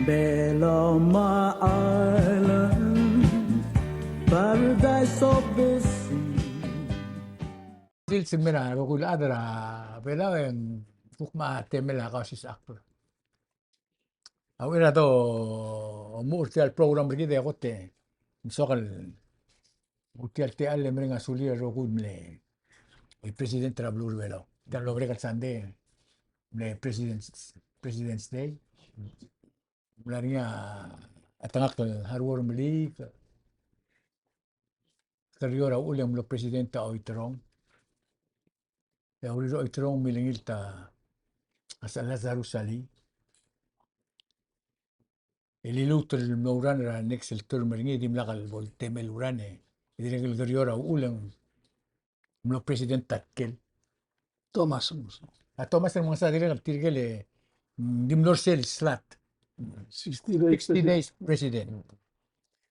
Beloma Island, paradise of the sea. Silsimina kukul adra Palau yang kukma temela Kausischakl. Awira to murtial program begini aku te soal murtial te alle meringa sulia rokul mle el presidente la blur velo. Dan lo brega sande mle President's Day. Mlaria atangak harwar mli kariora ulam lo presidente oitrong. Ya uri oitrong milingilta asa Lazarus Ali. Ililuto الموران را نكس الترمرني دي ملغا التم الوراني دي رجل غريورا اولن ملو بريسيدنت تاكل Thomas. توماس المنسا دي رجل تيرجل دي ملور سيل سلات 60 days president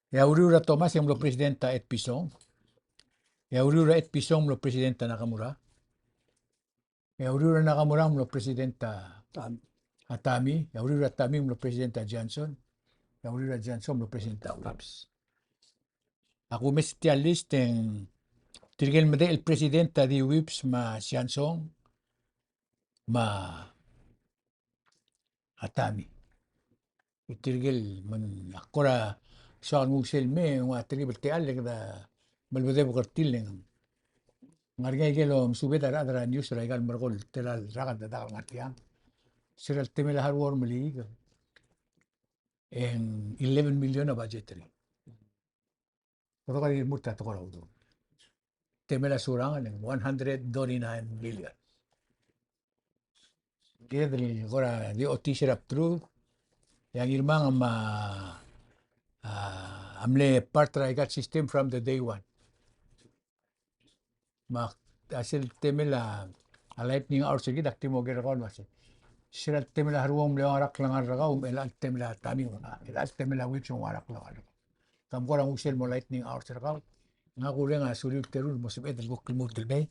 ya uriura Thomas yang mlo presidenta et pisong ya uriura et pisong mlo presidenta Nakamura ya uriura Nakamura mlo presidenta Atami ya uriura Atami mlo presidenta Johnson ya uriura Johnson mlo presidenta Ulaps. Ako mesti list en tirgel mede el presidenta di Wips ma Siansong ma Atami. Tirgel man akora sa ngusel me wa tirgel te alle kada malbede bukartileng. Ngargay gelo msubeda radra news ra igal margol telal ragan da dal ngatiang. Siral temela harwar mali en 11 million budgetary. Pero kali mutta to ko do. Temela surangan en 129 million. Dia gora di otisir up through yang Ngirmang amle part got system from the day one. Ma asil temela a lightning hour sige dakti mo gira kon mas. Sila temela haruom le arak lang araga el temela tami el temela wich yung arak lang. Kam gora musel mo lightning hour sirga. Nga kulen asuli terul mo sibed el bukil mo tilbay.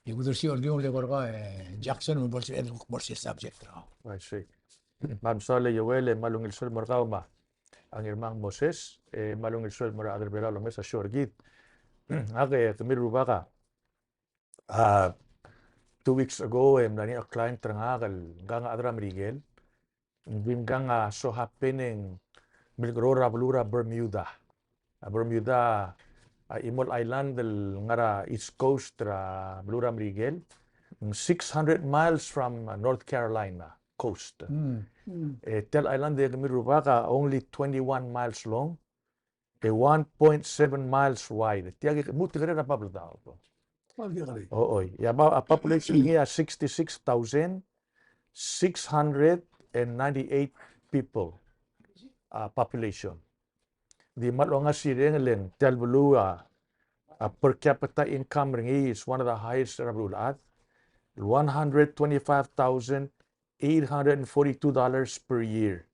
يقدر شيء اليوم اللي قرقاه جاكسون والبولس البولس subject. I see. Mamsole Yowele malung il sol margao ma ang Ngirmang Moses malung il sol mara adar bela lo mesa shorgit age kamiru baka 2 weeks ago nani a client trangagal ganga adra Miguel bim ganga so happening milgrora blura Bermuda imol island del ngara east coast ra blura Miguel 600 miles from North Carolina coast. Tel Island de Mirubaka only 21 miles long, 1.7 miles wide. Tiagi muti kare na pablo daw. Ya a population here 66,698 people population. Di malonga sireng tel blua per capita income ringi is one of the highest rablulat. $125,842 per year.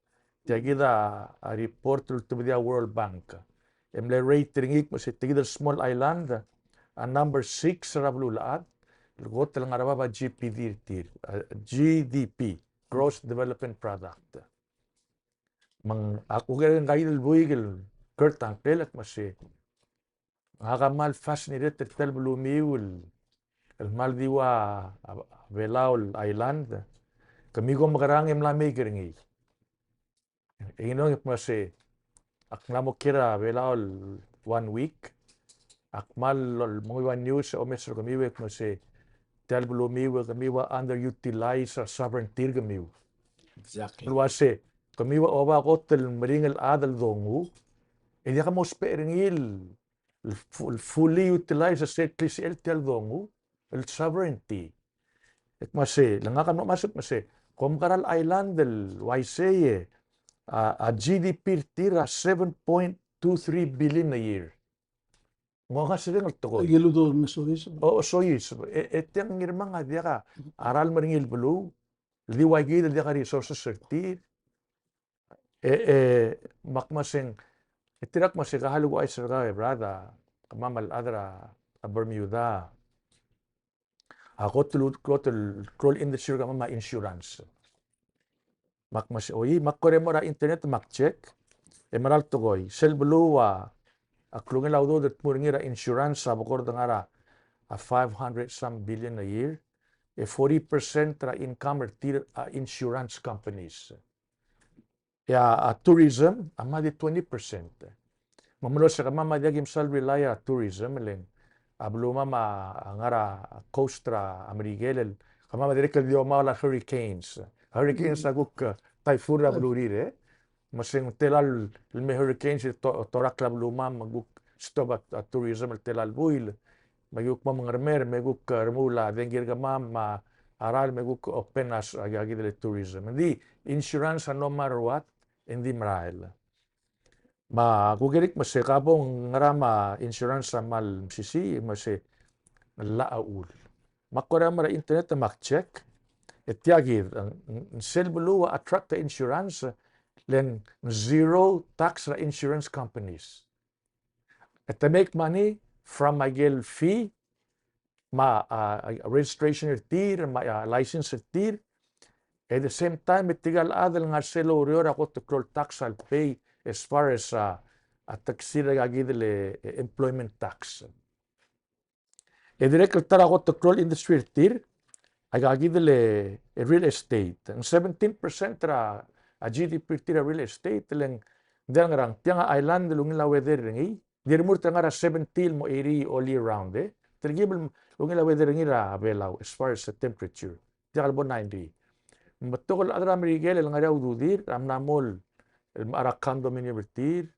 Tiagida a report to the World Bank. Emle rate ringik mo si tigida small island a number 6 rablulat. Lugot lang araba GDP, gross development product. Mang ako kaya ngayon buigil Kurt Angkel at masi ngakamal fascinated tel blumiul el Maldiwa Palau Island kami ko makarang emlame kiringi inong masi aknamo kira Palau 1 week akmal mga news o mesro kami wek masi tel blumiul kami wa underutilized sovereignty kami Exactly. Luase kami wa oba hotel meringel adal dongu hindi ka mo speringil fully utilized state el tel dongu el sovereignty. Et masi, langakan mo masuk masi, Komkaral Island del Waiseye, a GDP tira 7.23 billion a year. Mga siring al toko. Uludong sois. Oo, sois. Et yung Ngirmang nga diya ka, aral maringil bulu, liwagi diya ka resources sertir, makmasing, itirak masing kahalugo ay sarga, brada, kamamal adra, Bermuda, ako tulad ko tul industry ka mama insurance. Makmas oyi makkore mora internet check. Maral togoy sel bluwa aklungin laudo det muringira insurance sa bukor ngara a 500 some billion a year. 40% tra income tir insurance companies. Ya tourism ama di 20%. Mamulo sa kama madagim sal relaya tourism leng abluma ma ngara coastra amerigelel kama madirikal dio mala hurricanes. Hurricanes aguk typhoon ablurire. Masing telal me hurricanes torak labluma maguk stop at tourism telal buil. Maguk mamangarmer maguk remula dengir gamam ma aral maguk open as agagi del tourism. Hindi insurance no matter what hindi marail. Ma kugirik mase kabong ngarama insurance mal sisi mase laaul. Makora mara internet check etiagir sel buluwa attract the insurance len zero tax ra insurance companies. At make money from magel fee ma registration tir ma license tir. At the same time itigal adal nga selo rior ako to control tax I'll pay as far as taxira gagidele employment tax. E direct tara ako to control industry tir ay gagidele real estate. Ang 17% ra GDP tira real estate leng dang rang tiang island lungin la weather ringi dirmur tangara 17 mo eri all year round tergibel lungin la weather ringi ra belau as far as the temperature tiang bo 90 matokol adra merigel ngara ududir amnamol ara condominium bertir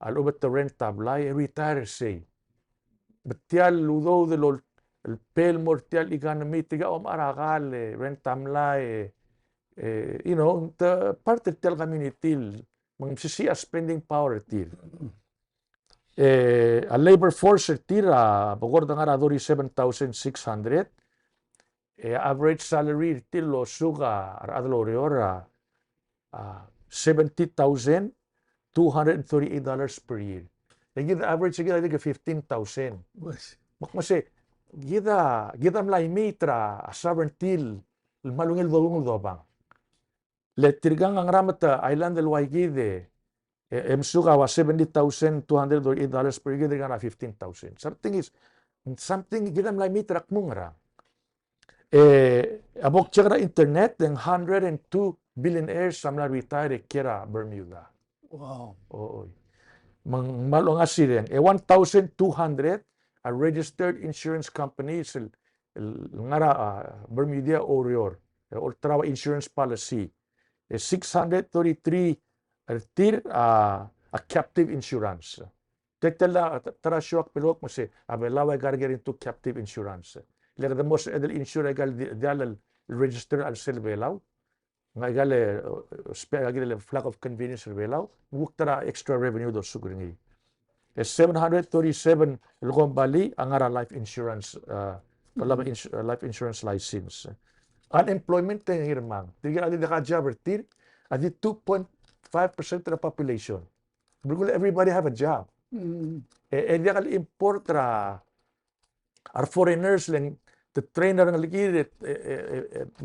al ubet rent tablay retire say betial ludo de lol el pel mortial economy tiga arakal rent tamlay you know, the part of the community, magsisiya spending power tir. A labor force tir, bukod nga ra 37,600. Average salary tir lo suga adlo riora $70,238 per year. Lagi the average sige lagi 15,000. Makmase gida mlay mitra sovereignty malungil dobang. Letirgang ang ramat island del Waigide emsuga wa $70,208 per year na 15,000. Something gidam lai mitrak mungra. Abok chakra internet ng 102 billionaires samla retire kira Bermuda. Wow. Oo. Mang malong asireng 1,200 registered insurance companies ngara Bermuda Orior ultra insurance policy. 633 tir a captive insurance. Tetela tarasyoak pelok mo si abelawa garger into captive insurance. Lega the most edel insure egal dial register al sel belaw. Nga egal spare egal flag of convenience belaw. Muktara extra revenue do sugringi. 737 lugom bali angara life insurance life insurance license. Unemployment ng Ngirmang. Tigil adi naka-job tir, adi 2.5% of the population. Because everybody have a job. Di kal import ra our foreigners lang the trainer ng ligid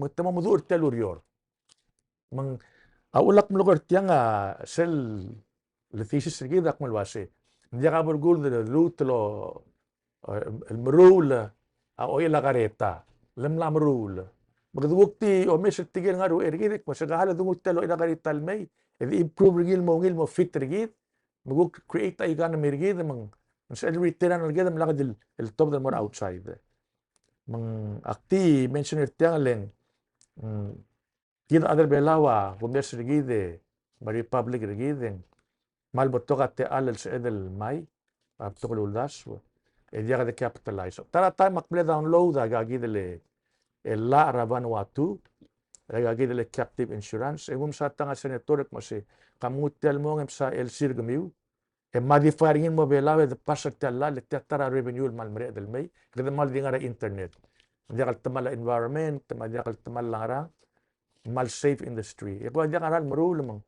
magtama mo dur telurior. Mang aulak mo lugar tiyang sel lethesis ligid ak malwase. Hindi ka burgul de lutlo el merul oil la careta. Lam merul. Magdugti o mes tigil nga ro ergid mo sa gahala dumutelo ina karital may improve rigil mo fit rigid mag create ay gan mergid mang sa return ang rigid malakad el top del more outside mang akti mention irtiang len kid other belawa bumes rigid ma republic rigid mal botoka te alal sa edel may tokululas dia ka capitalize tara time makple download agagidele la Vanuatu, agagidele captive insurance. Egum sa tanga senator mo si kamutel mo sa el sirgamiu. Modifiering mo belawe de pasat tala le tetara revenue mal mere del may. Kada mal di nga internet. Di kal tamal environment, di kal tamal lang mal safe industry. Eko di nga marul mo.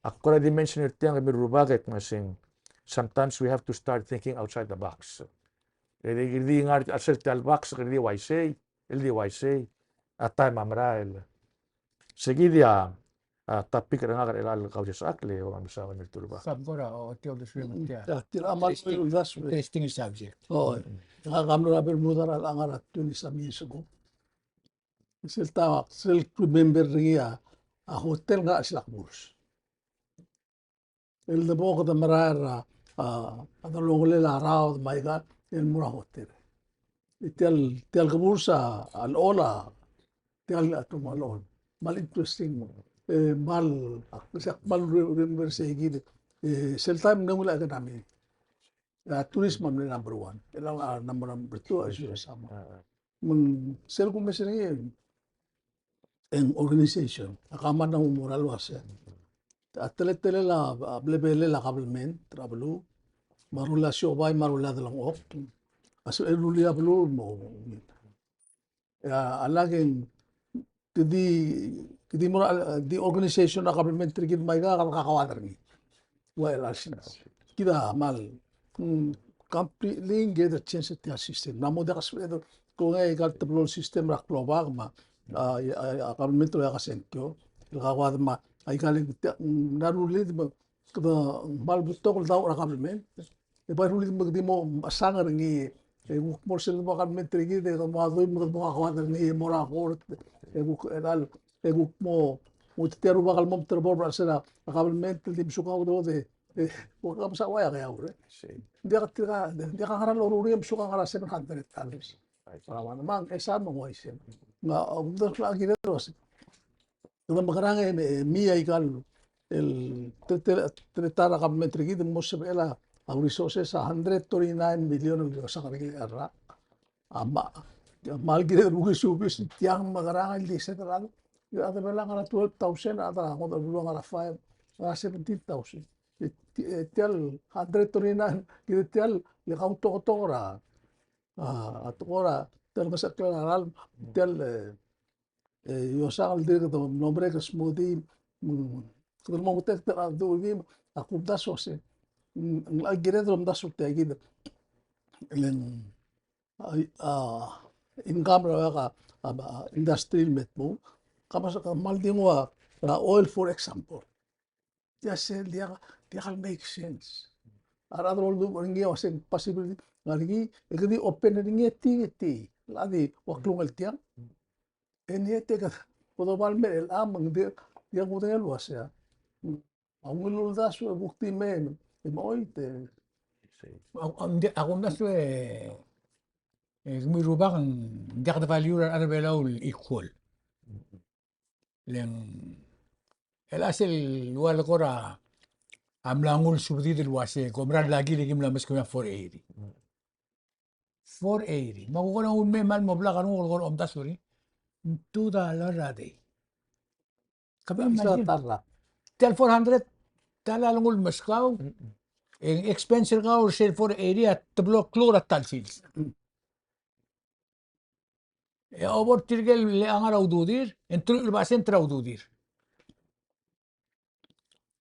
Ako na dimension ito yung mirubagit masing sometimes we have to start thinking outside the box. Hindi nga asal tal box hindi why say LDYC at time amrael. Sige dia Tapi kadang-kadang ilal Kausischakl o amsawan nito ba. Sab ko ra, o tiyo do suyo mutya. Tira amal uldas. Interesting subject. Oh, nakakamlo na bermuda al angarat yun sa misugo. Silta remember ringia a hotel nga sila burs. El de boca de marar a longole la rao de maiga el mura hotel. Tial kabursa al ola tial atum al ol. Mal interesting mal mal remember sa higit. Silta nangula ka namin. Tourism am number one. Ilang number two as you sama. Sel kung mesir en organization. Akaman ng moral was. At tele la blebele la kabelmen trabalu. Marula siobay marula dalang ok. Aso elulia blu mo. Alagin kidi moral di organization na kabelmen trigid may kakakawadar ni. Well asinas. Kita mal completely get a chance at the system. Namo de kaswedo kung ay kaltablo system rak global ma kabelmen to ya kasenkyo. Kakawad ma ay galing narulit ba kada mal buto ko daw kabelmen. E ba rulit magdi mo asangar ni buk morsel mo kabelmen trigid de mo adoy mo kakawad ni mora court buk enal buk mo utero bakal mo terbor brasela kabelmen di suka do de wakam sa waya kaya ure. Dia ngaral ururi am suka ngara $700. Para naman esa mo waisen. Nga ubdos lagi deros. Kada magarang mi ay kal el tretara kabelmen trigid mo sebela ang resources sa 139 million sa karigara. Ama mal gire bugi subis tiang magarang di setral. Ada bela ngara 12,000 ada ko do ngara 17,000. Tial 139 gitu tial le kau to ra atora tel masak klaral tial yo sangal de to nombre que smoothie kalau mau tek do ni aku das ose agire drum das te agide len income ra ka industrial metmo kamas mal dingwa oil for example. Just dia can make sense. Arado lu ringi o sen possibility ngi egdi open ringi ti ladi waklung el tiang eni te ka podo balme el am dia ngudeng el was ya angul da su bukti men moite Ako na suwe gumirubak ang diak da value ar belaw equal. Leng el asel wal ko ra amlangul subdi del wase komran lagi ligim lamas ko 480. 480. Makukuha ng unme mal mo bla kanung ko om tasuri. $2 a day. Kabi imagine. Tel 400 talalangul maskaw. Ang expense ka or sale 480 at tablo klura tal sales. E over tirgel le angara ududir, entru ilbasen tra ududir.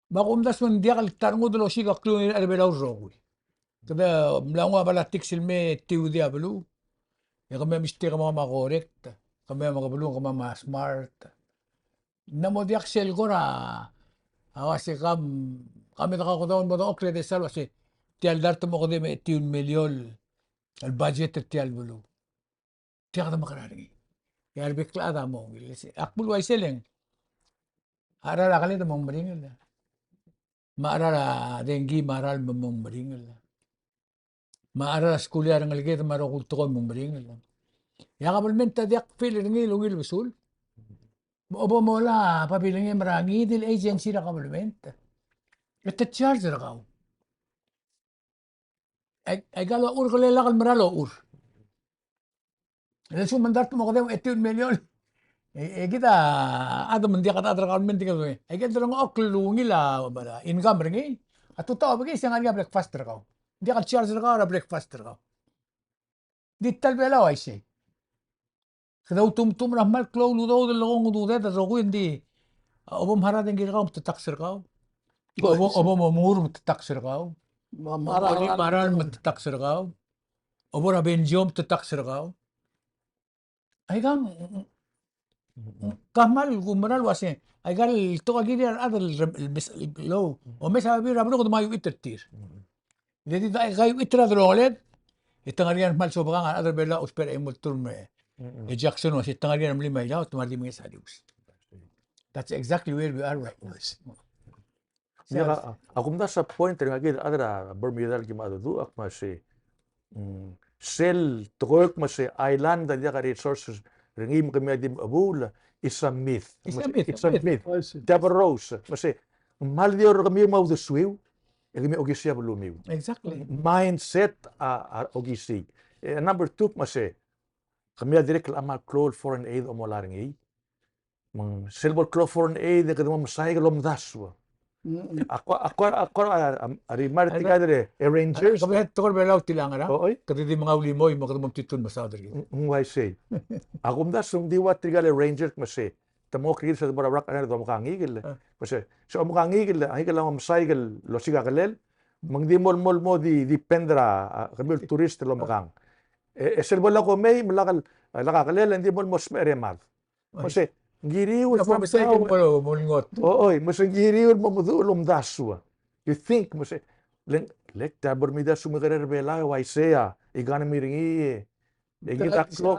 Bakum das man dia kal tarngo delo shiga kluni albelaw rogui. Kada mlango bala tiksil me tiu dia belu. Ya kami mistake mga correct. Kami mga belu kami smart. Namo dia sel gora. Awase kami nakakudaon mo do okre de salwa si tial darto mo ko de me tiu milyon al budget tial belu. Tiyak na makarari. Yar bikla da mo. Akbul way seleng. Arara kali da mong maringil. Maarara dengi maral mong maringil. Maarara skulyar ng aligay maro kulto ko mong maringil. Yakabal menta diak feel ringi lungil usul. Obo mo la pabilingi marangi dil agency na kabal menta. Ito charge na kao. Ay galo ur ko lelakal maralo ur. Lalu mandar mo ko dem 18 million. Kita ada mendia kata ada kalau mendia ko. Kita dorong oklungi la bala income ringi. Atu tao bagi siang nga breakfast kau. Dia kan charge kau na breakfast kau. Di talbela ay siya. Kada utum rahmal klo ludo logong udo da rogo hindi. Obom hara den gira kau taksir kau. Obom mur taksir kau. Maral taksir kau. Obom abenjom taksir kau. Ay kan kamal gumaral wase Ay gal to agini adal low. O mesa bi ramno ko mayu itertir. Jadi da ay kayo itra drolet. Itangarian mal sobrang adal bela usper ay multurme. E Jackson was itangarian lima ilaw tumali mga salius. That's exactly where we are right now. Nya akum da sa point ring agid adra Bermuda ki madudu ak masi sel took masi island da dia resources ringim kami adim abul is a myth. It's a myth, It's a myth. I see. Deborah Rose masi mal dia kami mau the swiw kami ogisia bulumiw. Exactly. Mindset ogisi. Number 2 masi kami direct amal close foreign aid o molaring mang silver close foreign aid kada mo masay kalom daswa. Ako ari marti ka dire Rangers. Kami tokor belaw tilangara. Oy. Kadi di mga ulimoy mo kadum titun masader. Why say? Ako mda sung diwa tigale Rangers mase. Tamo kiri sa barak ana do makangigil. Mase. So makangigil ay kala mo cycle lo siga kalel. Mang di mol mo di pendra kami turist lo makang. Esel bola ko may malakal kalel hindi mol mo smeremal. Mase giriw Na po misay ko mo molingot. Oy, mas giriw mo mudulom daswa. You think mas lek tabor mida sumigere bela why say igana miringi igita clock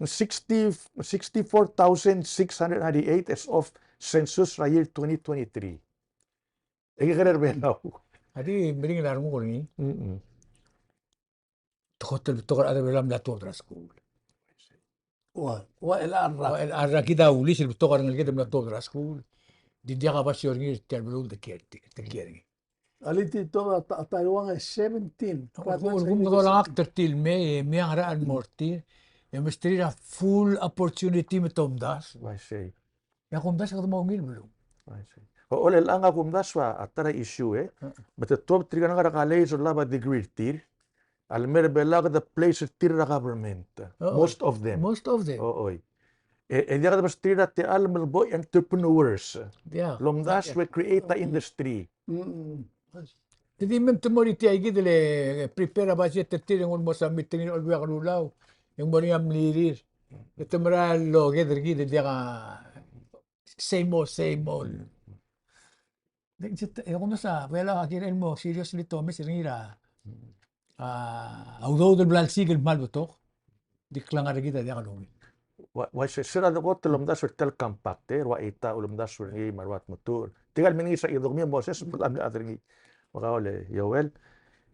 64,698 as of census year 2023. Igere bela. Adi miring larmo ko ni. Tokor ada belam la to school. وإلى الرا Arra kita ulis il tokor ngel kita la to school. Di dia ka ba siyor ni terbelul de kier. التي ترى تايوان 17 Kung lang actor til me ang raan morti. E mestrira full opportunity mo tomdas. Why say? Ya kumdas ka mo ngil belum. Why say? Ole lang akum daswa atara issue but the top three nga kalay so laba degree tir. Almer bela the place tir government. Most of them. Most of them. Oy. E dia ka tira te almel boy entrepreneurs. Yeah. Lomdas we create the industry. Jadi mem temori ti ay gidele prepare ba siya tertir ng mo sa meeting ol biya kanulaw. Yung mo niya mlirir. Ito maralo gidere gidele dia ka same old. Kung nasa, wala kakirin mo, seriously to, may siringira. Although the blood sigil mal butok, di klang ara kita dia kalungin. Why say sira do ko lomdas we tel compact wa ita lomdas we marwat motor. Tigal mingi sa idog mi Moses pulam na atring makaole Yoel.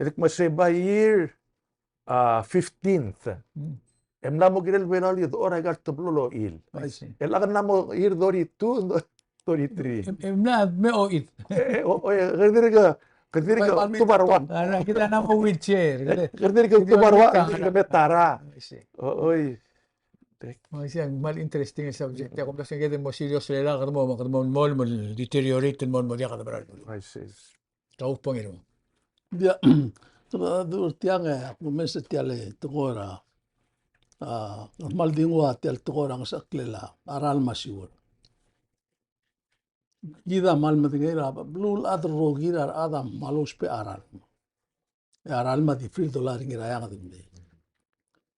Itik masay by year 15th. Em namo girel wenal yud ora gal to blulo il. El agan namo year 32 33. Na me o it. Kadiriga tubarwa. Ara kita na mo wheelchair. Kadiriga tubarwa ka betara. Oy. Siya mal interesting subject. Kung kasi gede mo serious lela kadmo mo deteriorate mo dia kada beral. I see. Tau pangiro. dia dur tiang kumesa tiale tokora mal dingwa tial tokora ng saklela aral masiwor gida mal matingira blul adro gira adam malos pe aral ma di free dollar ngira yang adimbe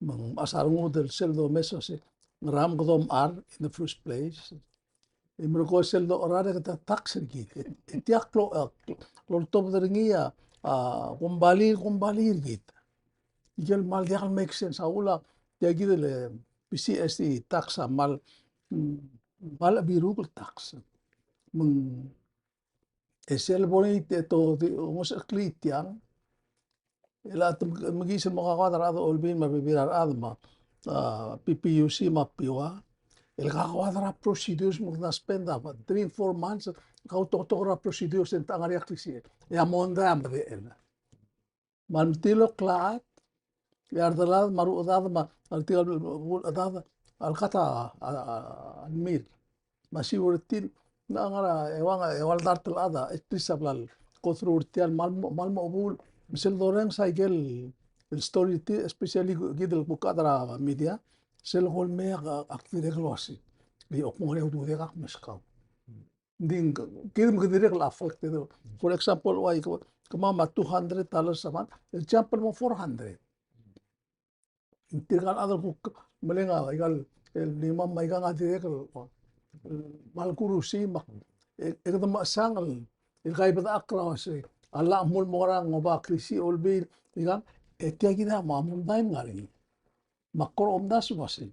mang asarungo del seldo meso se ram godom in the first place imro seldo orare kata tax gi tiak lo top deringia kumbalir gitu. Ijal mal dia make sense aula dia gitu le PCST tax mal biru tax meng esel boni to mos klitian ela magis mo kakwadra ado olbin mabibirar adma PPUC mapiwa el kakwadra procedures mo na spend 3-4 months kau tokra procedures en tangariak lisi ya monda ambe el maltilo klaat yardalad maru adad ma altilo adad alqata almir masi urtil nangara ewal dartel ada istisabal kotru urtil mal mobul misal doreng cycle el story especially gidel bukadra media sel hol me aktive glosi li okmore udu de gak meskaw ding kirim direct la affect for example why kumama $200 a month example mo 400 intirgal other book malenga igal el lima maiga nga direct malkurusi mak ekda masangal ilkay bata akra se alla mul morang ngoba krisi olbi ikan etia kita mamum daim ngari makor omdas wasi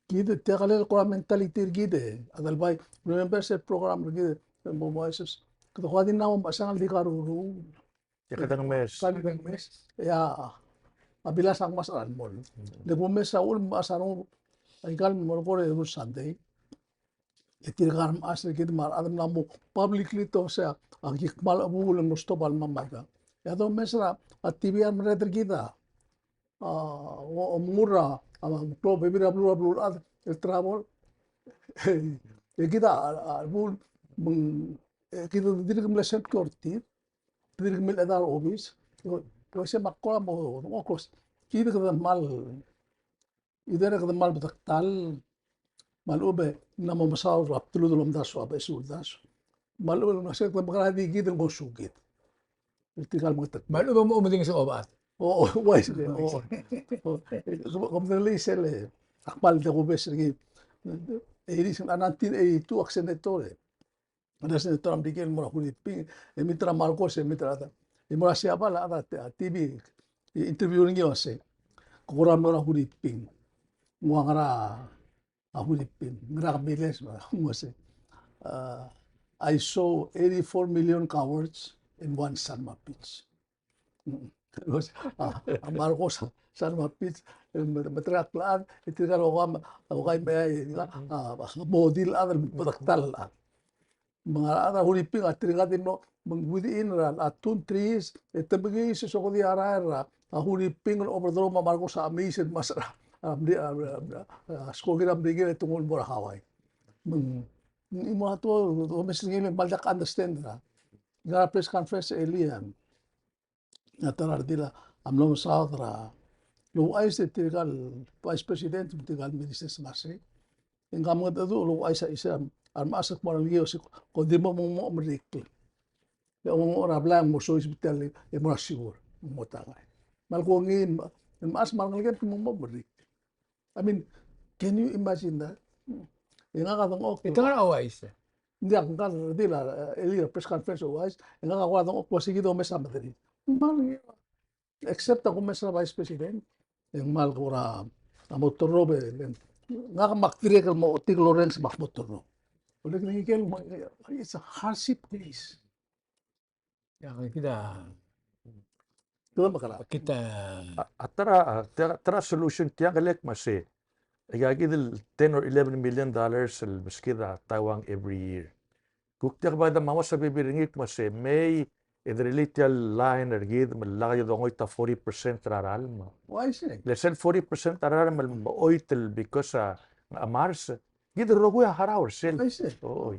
gide tegalel kora mentality gide adal bay remember se program gide momoises kada khadin namam masangal di karuru Ya kadang mes. kadang mes ya abila sang masalan mol de mes saul masarong ikan mol kore Sunday itirgar asli kid mar adam namu publicly to se agik mal abul musto bal mamaga ya do mesra atibian mreder kita mura ama to bebira blur ad el travel kita albul kita didik meleset korti didik mel adar obis to se makola mo okos kita kada mal idara kada mal betaktal malube namo masaw raptulu dolom daso abesu daso malube nasek magara di gid ng sugit vertical mo tat Malo ba mo umuding sa obat? o wais o komdali sele akmal de gobes gi eris anantin e tu accenetore ada senator amdikel mo kunit ping emitra marcos emitra ta imora siapa la ada tv interview ngi ose kura mo na kunit ping ngara Ahulipin, Ngrakbiles, I saw 84 million cowards in one Sanma pitch. Marcos Sanma pitch, matraklaan, itikal ako kay may model adal pataktal. Mga ada hulipin at tringatin no within at 2 trees, itabigay sa soko di arara, hulipin overthrow ma Marcos sa amisin masara. Skogiram bigil tungol mura Hawaii. Imo ato mesingil baldak understand ra. Gara press conference elian. Natarar dila amlom south ra. Lo ay se tigal vice president tigal minister smase. Ingam ngad ado lo ay sa isa armasak mo liyo si ko di mo mo merikli. Ya mo ora blang mo so hospital e mo siguro mo tagay. Malkongin mas malngalgan mo merikli. I mean, can you imagine that? Yung nga katong okay. Ito nga awais. Hindi ako nga dila earlier press conference wise. Yung nga katong okay sige daw mesa madrid. Except ako mesa vice president. Yung mal ko ra motorno be. Nga ka maktirikal mo Tig Lawrence motorno. Ulit nangikil mo it's a hardship place. Kita Kita Tara solution tiyan kalek masi. Agagidil 10 or 11 million dollars al maskida tawang every year. Kuktiyak ba da mawa sa bibiringik masi may idrilityal line ergid malaki dongoy ta 40% raral ma. why is it? Lesen 40% raral mal oitel because amars gid roguya harawar sel. Why is it? Oy.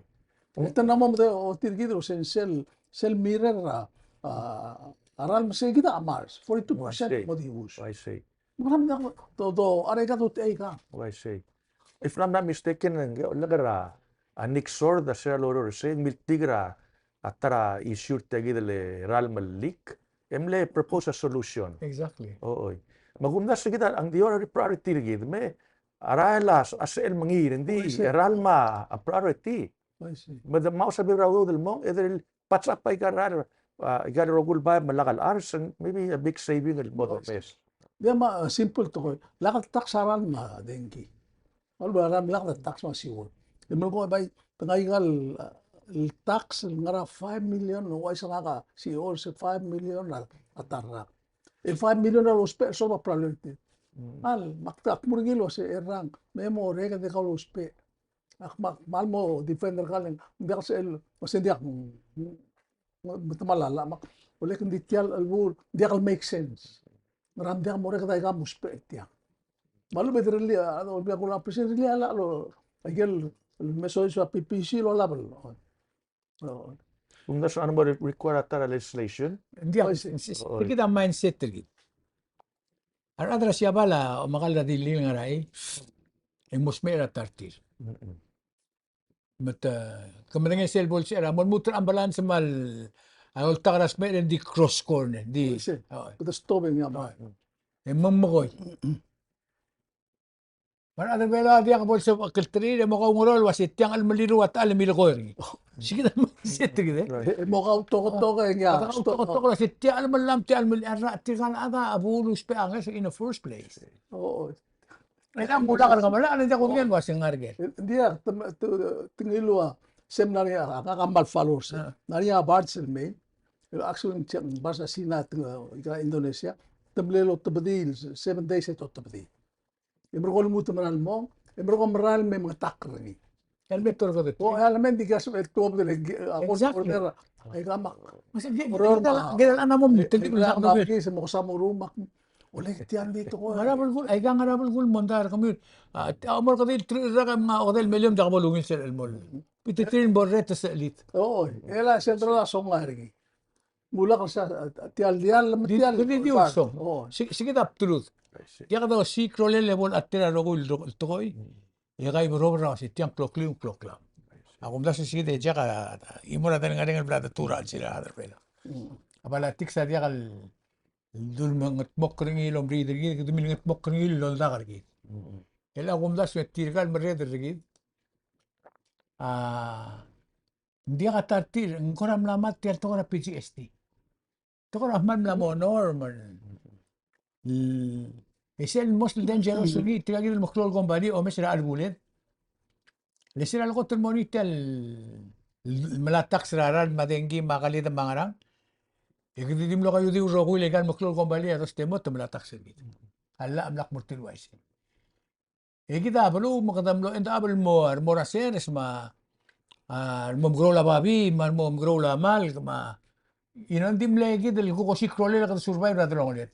Ito naman mo tirgido sen cell mirror aral mo sige kita amars 42% mo dius. I say. Marami na todo aray ka to tay ka. I say. If I'm not mistaken, lagara anixor da sera loro say miltigra atara issue tagidele ralmal leak. Emle propose a solution. exactly. Oy. Magumda sa kita ang dior priority gid me aralas as el mangir hindi ralma a priority. I see. Madam mau sabi rawo del mong edel patsa pa ikarar igal rogul ba malakal ars and maybe a big saving el both best. Dia ma simple to ko. Lakat tax aral ma dengi. Al baram lakat tax ma siwol. Demo ko bay pangayigal tax ngara 5 million no why sa ka si also 5 million na atarra. El 5 million na los pe so ma priority. Al maktak murgilo se erang memo rega de ka los pe. Akmak mal mo defender kalen hindi ka sa el masendiak malala mak wala kung detail albur di ka make sense. Maraming mo reka tayo muspe tiya. Malu bedreli ano biya ko lang presently ala lo agel meso sa PPC lo label. Kung nasa ano ba require atara legislation? Hindi ako. Kita mindset tergit. Ar adra siya bala o makala dilil nga rai. Musmera tartir. But kamadangay selbol siya ramon mutra ang balance mal ang takaras may di cross corner di. But the stopping nga ba. Mamokoy. Para ada bela dia ka bolsa kaltri de mo ka ngorol wasit yang al maliru at al milkoy. Sige na mo sit gide. Mo ka toko nga. Kata ka to ko sit ti al malam ti al mil arra ti kan ada abulus pe angas in the first place. Oo. Ay ang buda ka kamala ano dia ko ngel wasing ngargel. Dia tingilua seminari kakambal followers. Nariya Barcel me. Actually yung basa sinat ika Indonesia. Tablelo tabadil 7 days ito tabadil. Ibro ko lumuto maral mo. Ibro ko maral may mga takrangi. Helmet to ko dito. O alam di gas el tuwa de ako sa Exactly. order. Ay kamak. Mas gidal ana mo tindi ko sa Sa ko. sa mo sa mo rumak. Oleh tiyan dito ko. Ngarabal gul ay gang ngarabal gul mondar kami. Amor ka dito ra mga hotel million da ka bolungin sa el mall. Pititin borreta sa elite. Oo. Ela sentro la songargi. Mula ka sa tial matial. Di uso. Oo. Sige tap truth. Dia ka daw si krole level at tira rogul tokoy. Ya kay bro si tiang kloklim. Ako mda sa sige dia ka imora tan ngadeng blada tural sila ada pela. Apala tiksa dia kal dul mangat mokring ilom breeder gid dum mangat mokring ilom da gid. Ela ako mda sa tirgal mereder gid. Dia ka tartir ngoram lamat tial to na PGST. To ko rahman la monor man. Es el most dangerous ni tigagi el mokhlol gombali o mesra albuled. Lesira al gotul monita el malatak sraral madengi makalid ang mangarang. Ikidim lo kayo di urogo ilegal mokhlol gombali atos temot malatak sirgit. Hala amlak murtil wais. Kita balu makadamlo enda abel mo moraseres ma momgrow la babi man momgrow la mal ma inandim legi del ko si krole la survive na dronglet.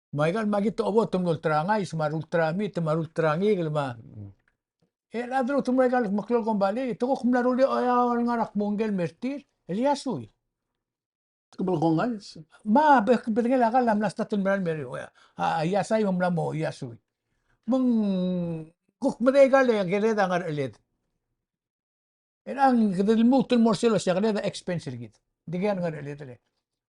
Maigal magito obo tumul trangay sumarul trami tumarul trangi gelma. Adro tumaigal maklol kombali to ko kumlaruli ayaw ngarak monggel mertir Eliasui. Kubal ko nga. Ma betengel akal lam lasta tumral meri oya. Yasay mamlamo Yasui. Mong kuk madegal ya geleda ngar elet. Ang kedilmutul morselo siya geleda expensive git. Digan ngar elet le.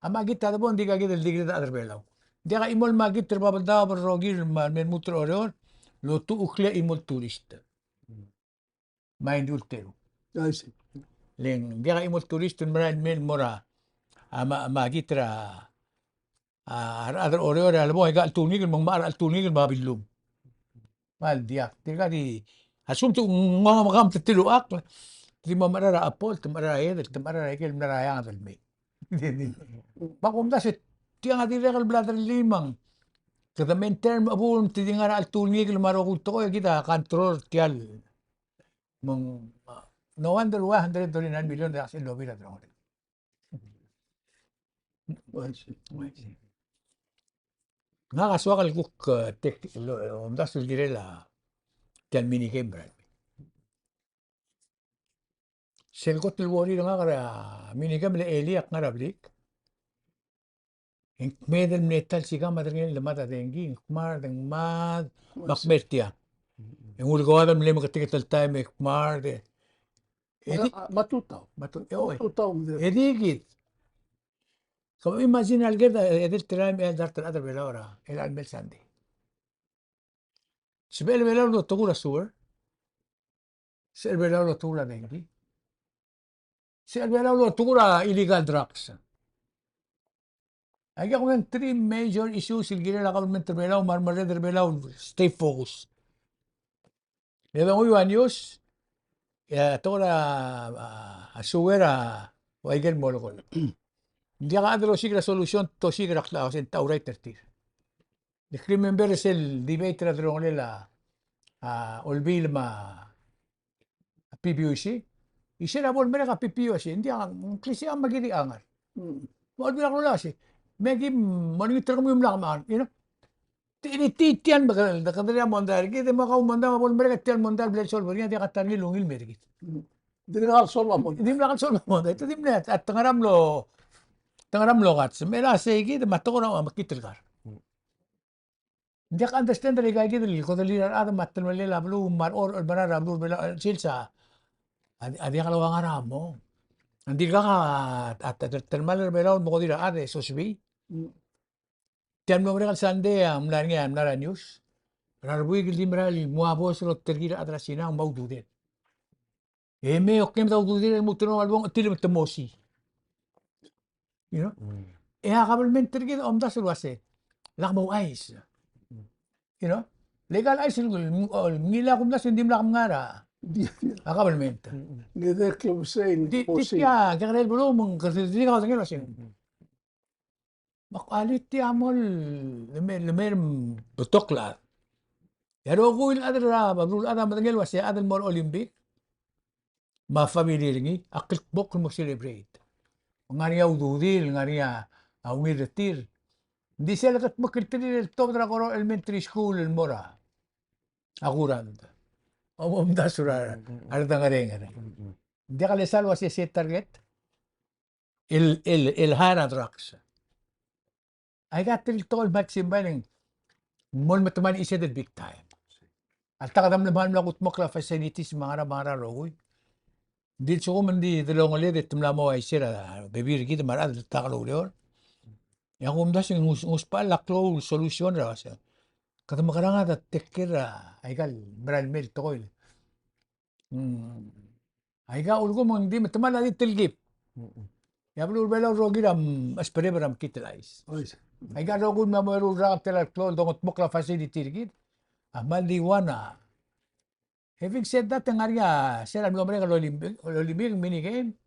Ama git tadabon diga git digida adrbelaw. Dia ka imol magit terbabada berrogir men mutur oreon lo tu ukle imol turista. Main dultero. Ay si. Leng dia ka imol turista men mora magitra adar oreon albo ga altunigil mong maar altunigil mabilum. Mal dia. Tiga di asumtu ngam tetiluak. Di mamarara apol temara edel temara egel narayang dalme. Bakum dasit tiang ati regal bladder limang. Kada main term abun ti ngara al tulni gil maro ko kita control tial. Mong no wonder 139 million das in lobby drone. Nga kaswakal kuk tek das direla tial mini game brand. Selgot tilwori nga kara mini game le eliak ngarablik. En medel metal siga madringen lemata dengi kumar deng mad bakmertia. En ulgoada mle makatik time kumar de. Matutaw. Matutaw. Edigit. Como imagina algueda edel tram el dar tra adar belora el almel sandi. Sibel belor lo tugura sur. Sibel belor lo tugura dengi. Sibel belor lo tugura illegal drugs. Hay ako ng 3 major issues yung ginala government terbelaw, marmare terbelaw, stay focused. Debe muy años, ito na asuwera, waigel mo ko. Hindi ka adro sigra solusyon, to sigra klao, sen tauray tertir. The remember es el debate na drong nila, olbil ma PPUC. Isira bol mera ka PPUC, hindi ang klisi ang magiri angar. Olbil ako lang si. Megi monitor kami lang you know. Titian bakal nakadala mondar kita makaw mondar mabol mereka tian mondar bled sol berinya dia kata ni lungil mereka. Dili ka sol mo. Dim lakal sol mondar itu dim net at tangaram lo kat semera segi de matoro makitil kar. Dia kan understand dari gaya gitu ko dali ada matel mele lablu mar or bara lablu bela silsa. Adi kalau ngaram mo. Andi ka at termal bela mo ko dira ade sosbi. Tiyan mo rin sande mula nga news. Rarbuig liberal muabos lo tergira atrasina maududet. Me okem daududet mutuno albong tilim temosi. You know? Kabelmen tergira om das luase. Lak mau ais. You know? Legal ais ngila kum das ndim lak ngara. Kabelmen. Ngeder club saying Di posing. kya kagrel belum kasi ka ngelo sing. Makalit ti amol lemer betoklar. Yaro ko il adra babrul ada matangel wasi ada mol Olympic. Ma family ringi akil bok mo celebrate. Ngariya ududil ngariya awir retir. Di sila kat makiltiri el top dra koro elementary school el mora. Aguran. Om da sura arda ngarenga. Di kale sal wasi set target. El hara drugs. I got till told Maxim Banning. Mol mataman isa the big time. At takadam na bahal lakot mo kla facilities mga rogoy. Di so mandi dalong ulit tumla mo ay sira bebir kita marad takalo ulit. Yang kumda sing uspa laklo solution ra sa. Kata makaranga da tekera ay gal bral mel toil. Ay ga ulgo mo hindi mataman na tilgip. Yablo belo rogiram asperebram kitlais. Ay ga rogun mamero ra telaklo dongot mo kla facility gid. Maliwana. Having said that, ang area, sir, ang mga Olympic minigame,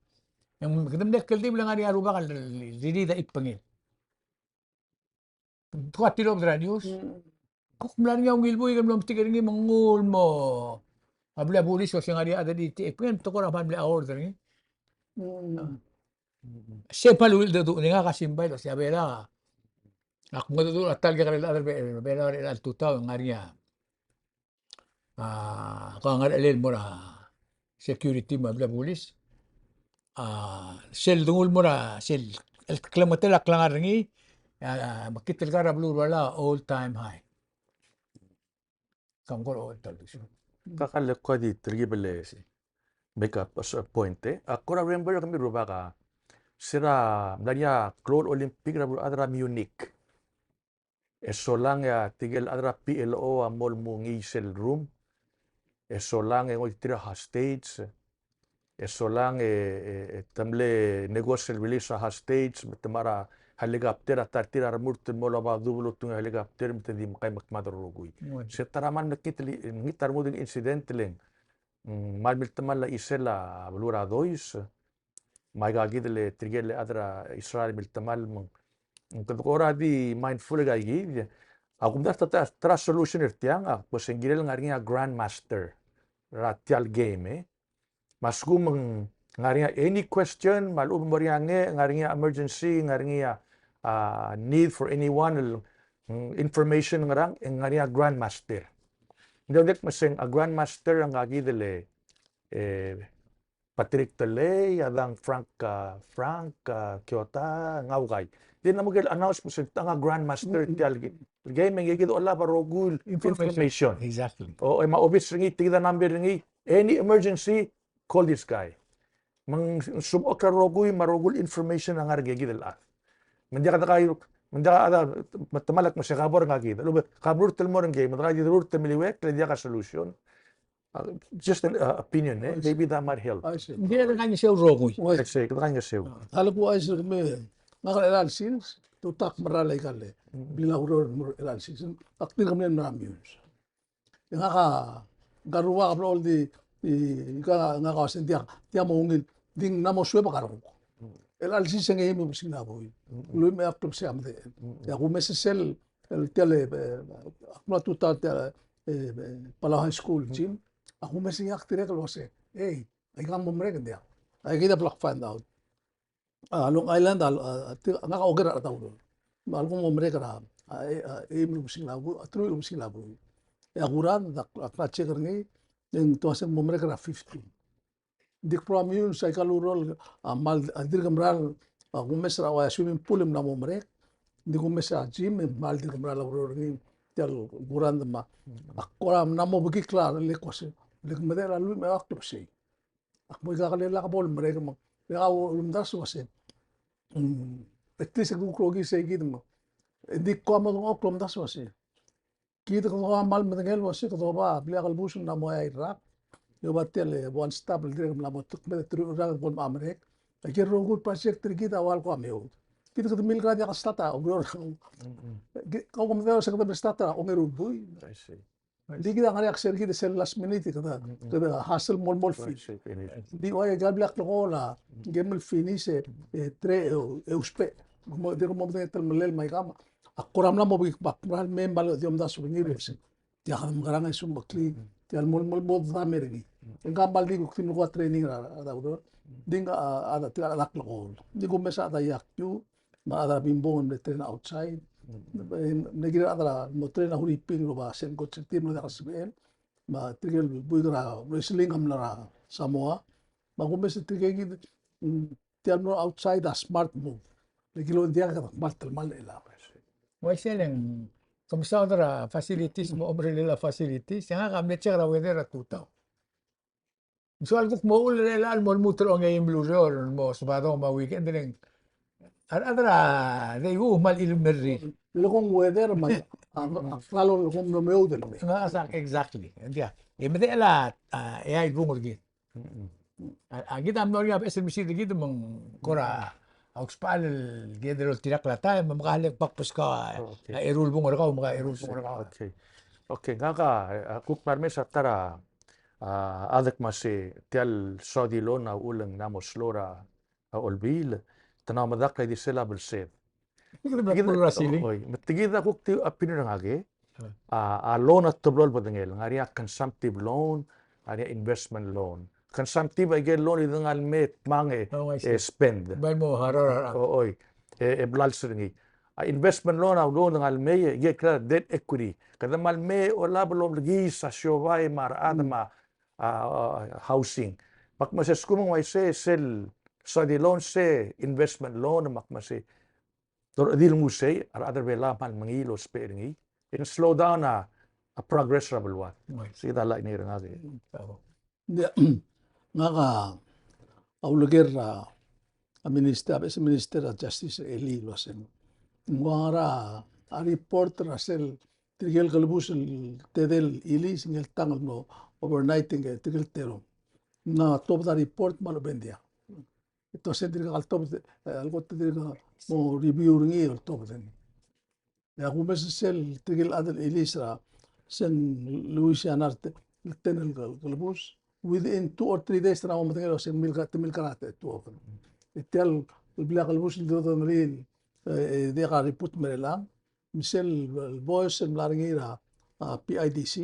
yung kadamdek kaldim lang area ruba kal dida ipangil. Tuwa tilog dra news. Kung lang yung ngilbo yung mga tigar ng mangul mo. Abla bulis o siyang area ada dito. Ipangil to ko na pamla order ni. Siya palul do nga kasimbay lo siya bela. Ako nga do atal ka kalala bela al tutaw ang area. Kung nga alin mo na security mo abla bulis. Sel dungul mo na sel klamatel aklangar ngi makitil ka rablu wala all time high. Kangkor all time. Kakala ko di tribele make up as a point ako remember kami ruba ka sira danya Clone Olympic rabu adra Munich. Eso lang ya tigel adra PLO amol mo ngisel room. Eso lang ngoy tira ha stage. Eso lang tamle negosyo release ha stage tamara helicopter atar tira ramurtul mola ba dublo tung helicopter mtedi makay makmadrogoy. Setaraman nakitli ngitar mo ding incident ling. Malmil taman la isela blura dois. May gagidle trigele adra Israel mil tamal mong kadukora di mindful gagid. Ako dasta tra solution irtiang ako sengirel ngaringa grandmaster ratial game masgum ngaringa any question malum moriange ngaringa emergency ngaringa need for anyone information ngarang ngaringa grandmaster. Ndodek maseng a grandmaster ang gagidle Patrick Talay, adang Frank Kyota, ngawgay. Di na magil announce mo sa nga grandmaster tial gaming gigid wala pa rogul information. Exactly. O ay maobis ringi tigda number ringi any emergency call this guy. Mang sumok ka rogoy marogul information ang gigid la. Mandi ka kayo mandi ka ada matamalak mo sa kabor nga gid. Lo kabur tel mo ringi madra gid rur tel miliwek kaya ka solution. Just an opinion, maybe that might help. Hindi na kanya siya rogoy. Let's say, kanya siya. Halo po ay sir me ngakal sins tutak maralay kale. Bila uror sins. Aktir kami na namin. Nga ka garuwa ka all di nga ka sentia tiya mo ngil ding namo suwe pakarong. Sins ang imo bising na boy. Luy me akto siya amde. Ya ko mesesel el tele akma tuta Palau High School gym. Ako mesing aktir ka lose. Hey, ay kam momre kan dia. Ay kita block find out. Long Island nga ka oger ata ulo. Malko momre ka ay musing labu, atru musing labu. Ya kuran akna checker ni yung tuasen momre ka 50. Dik from yun sa kalurol mal adir kamral ako mesra wa swimming pool na momre. Hindi ko mesra gym mal dir kamral urol ni tial kuran ma. Ako namo bagi klar lekwas. Lek madera lu me akto sei. Ako igakalila ka bol mere mo. Kaya lumdas wase. At least kung krogi sei gid mo. Hindi ko mo ng oklom das wase. kita ko mal matengel wasi ko ba beli akal busun na mo ay Iraq yo batel one stop dire na mo tuk me tru ra ko Amerik ajer rogut project kita awal ko ameo kita ko mil gradi akastata ogro kau ko meo sa ko stata o merubui I see. di kita ngari akser kita sel last minute kada hassle mol I fit see. Finish. di waya gablak ko la gemel finise tre uspe mo de mo de tel melel mai kama akuram na mo bik bakral mem bal diom da su ngir sen ya kan garanga sum bakli tial mol mol da mergi engam bal di ko tin ko training ra da do dinga ada tial lak ko di ko mesa da yak yu ma ada bimbon de train outside negira ada mo train a huri pin lo ba sen ko tim da kasbel ma tigel buidra wrestling am na Samoa ma ko mesa tigel tial no outside a smart move negilo dia ka mal mal ela Why selling? Kamusta ra facilities mo umbrella facilities. Yang kami check ra weather at tutaw. So algo mo ulrela mo mutro ngay blue or mo sabado ma weekend din. Adra de mal ilmerri. lo kong weather ma akalo kong no meu del me Nga asak exactly. Dia. Imede la ay bungol git. Agit am nori ab SMC de git mong kora Auspal gedero tirak lata mamakahalek pakpos ka Okay. erul bungor ka mga erul bungor ka. Okay. Okay. Ngaka kuk marme sa tara adak masi tial Saudi lo na ulang namos lora olbil tanaw madak kay di sila belsev. Kita berpura sili. Oy, matigida kuk ti apinirang age. A loan at tublol badengel ngaria consumptive loan, ngaria investment loan. Consumptive ay loan idangal met mange spend. Bay mo harar. Oy, blal seringi. Investment loan au loan ngal me ye kra debt equity. Kada mal me wala belum lagi sa syovai mar adama housing. Mak mase skumong wai se sel study loan se investment loan mak mase tor adil mu se ar other way la man mangilo speringi. In slow down a progress rabel wat. Sige dala ini nga age. dia ngaka auluger a minister of justice eli losen ngara a report rasel tigel galbus tedel ili singel tangal no overnighting tigel tero na top da report malo bendia ito sentir al top algo tigel mo review ngi al top den ya kumes sel tigel adel ilisra sen Louisiana tenel galbus within 2 or 3 days na mo matengelo sen mil karate tu open itial البلاغ البوش اللي دوضو مرين دي غا ريبوت مريلا مثل البويس الملارنجيرا PIDC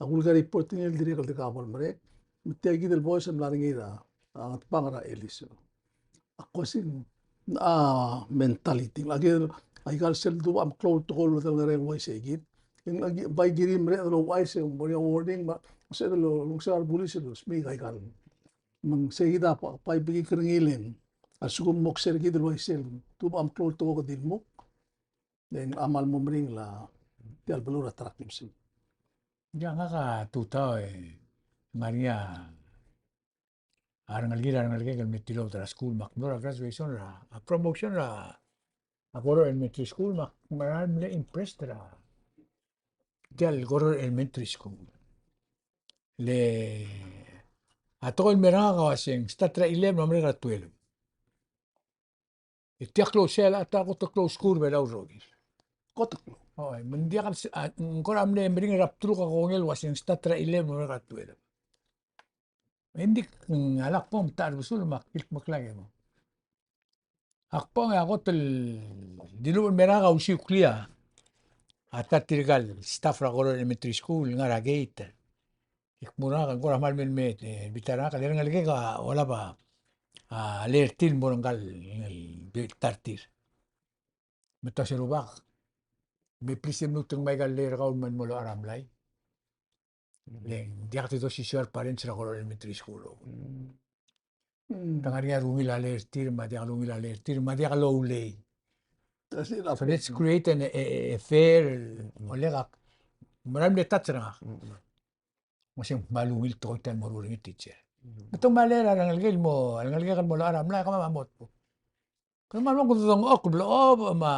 أقول غا ريبوتين الدريق اللي قابل مريك متأكيد البويس الملارنجيرا تبانغرا إليسو أقوسين mentality lagi ay kal sel do am cloud to call the reng way segit in by girim re lo way se mo warning ma se lo lungsar bulis lo smi ay kal mang segida pa bigi kringilin asugum mok sergi del way sel tu am cloud to ko dil mok den amal mo mring la tial belura traktim si Ya nga ka tutaw Maria arangal gal metilo tra school mak no graduation ra a promotion ra agora elementary school mak maram le impressed ra tial goro elementary school le atol meraga wasing statra 11 mamre ra 12 itiaklo sel atako to close school bela urogis kotak Oy, mendia kan ngora amne mring raptru ka kongel wasing statra 11 mamre ra 12 hindi alak pom tar busul makil maklage mo akpong ako tel dinu meraga usi uklia atat tirgal staff ra goro elementary school ngara gate ikmura kan gora mal men met bitara ka der ngal ka wala ba alertil morangal tartir meta serubak be prisem nuteng may gal ler kaun man molo aramlay leng diak to si sir parents ra goro elementary school tangaria rumila alertir ma dia rumila alertir ma dia lowlay so let's create a fair olega maram le tatra masing malungil to tan moruring teacher itong malera ang algel mo ang algel mo aram la ka mamot po kan man ko tong ok blo ma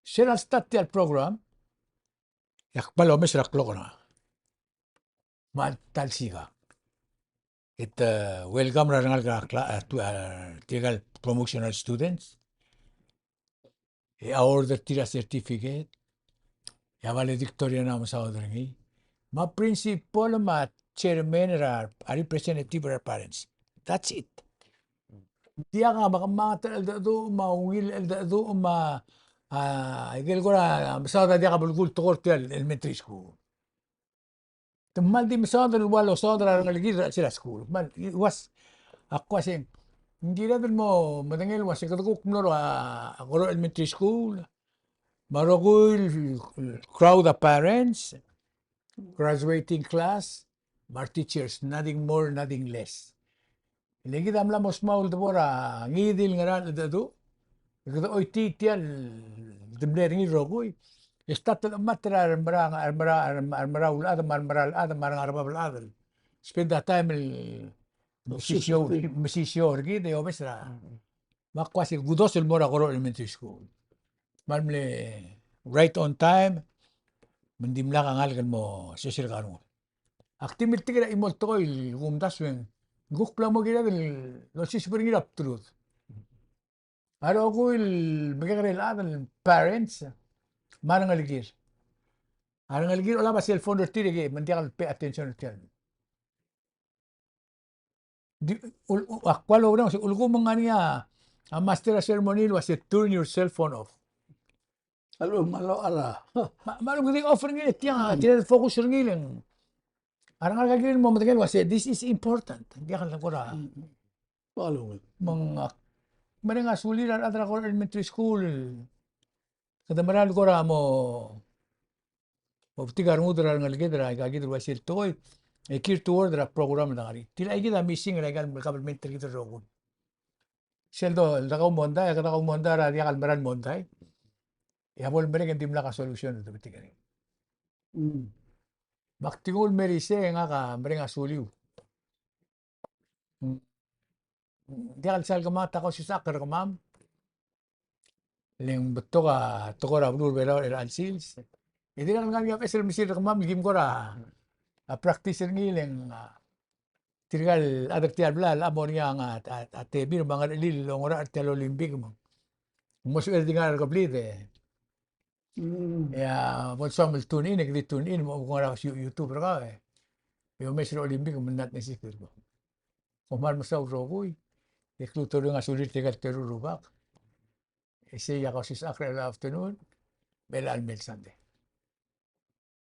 Sila start tial program. Yak Palau mes raklok na. Ma talsiga. It welcome rangal tigal promotional students. Order tira certificate. Ya valedictorian na sa odringi. Ma principal ma chairman ari representative ra parents. That's it. Dia nga makamata do mawil do ma igel ko na masada dia ka bulgul tokor tial elementary school. Temal di masada walo sada ra lagi sila school. Man it was ako kasi hindi na mo madangel was kadugok no agoro elementary school. Marogul crowd of parents, graduating class, our teachers, nothing more, nothing less. Lagi damla mo small debora ngidil ngaran dadu. Kada oy titial demler ngi rogoy. Estat matra armara ulad marang arbabal adal. Spend that time mesisyo gid yo mesra. Makwasi gudos el mora goro elementary school. Marmle right on time. Mendimla kangal kan mo sesir kanu. Activity kira imol to il gumdaswen. Gukpla mo kira del lo sisipur ngira truth. Aro ko il magkakare el parents marang aligir. Marang aligir wala ba cellphone or tiri ge mandiakal pay attention tiyan. Akwalo na ulgo mga niya a master ceremony was to turn your cell phone off. Alam malo ala. Malam gini offer ngi tiyan tira focus ngi lang. Arang aligir mo matagal was this is important. Diakal lang ko ra. Malo. Mga nga suliran at ako elementary school. Kadamaran ko ra mo tigar mo dra ngal gedra gagid wasil toy e kir tour dra program na ngari. Tila igida missing ra gal elementary gid ro. Seldo dakaw monda ya dakaw monda ra diakal maran monda. Ya bol mere kan timla ka solution to bitigari. Baktingol merise nga ka mere nga suliw. Diakal sal kamata ko si sakar kamam. Leng beto ka tokora blur bela el sils. Hindi lang nga esel misir kamam gim ko ra. Practice ngi leng tirgal adak tial blal amor nga at bir mga lil ngora at olimpik mo. Mo suel dingar ka blide. Ya mo som tune in nagdi tune in mo ngora sa YouTube ra ka. Yo mesro olimpik mo nat nesikir ko. Omar mo sa rogoy. Ekluto nga sulit tigal terurubak. Ese ya Kausischakl afternoon, bel almel Sunday.